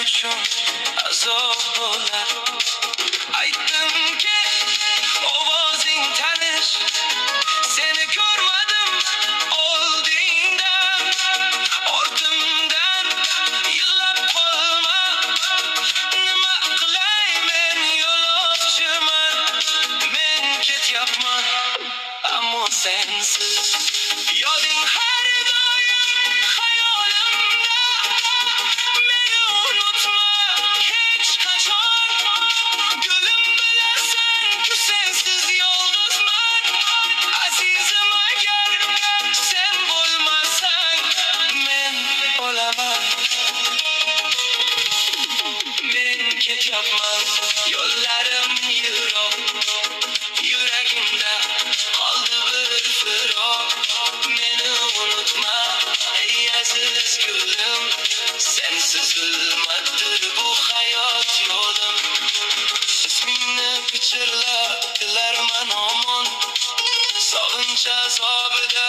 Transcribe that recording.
uchun azob bo'lar. Aytdimki ovozing tanish, seni ko'rmadim oldingdan, ortimdan yillab qolma. Nima qilay men yo'lovchiman, men ketyapman ammo sensiz. Yoding har doim xayolimda, meni unutma hech qachon. Gulim bilasan-ku sensiz yolg'izman, azizim agar sen bo'lmasang men o'laman. Men ketyapman, yo'llarim yiroq, yuragimda qoldi bir firoq. Meni unutma ey aziz gulim, sensiz zulmatdir bu hayot yo'lim. Ismingni pichirlab dilarman omon, sog'inch azobida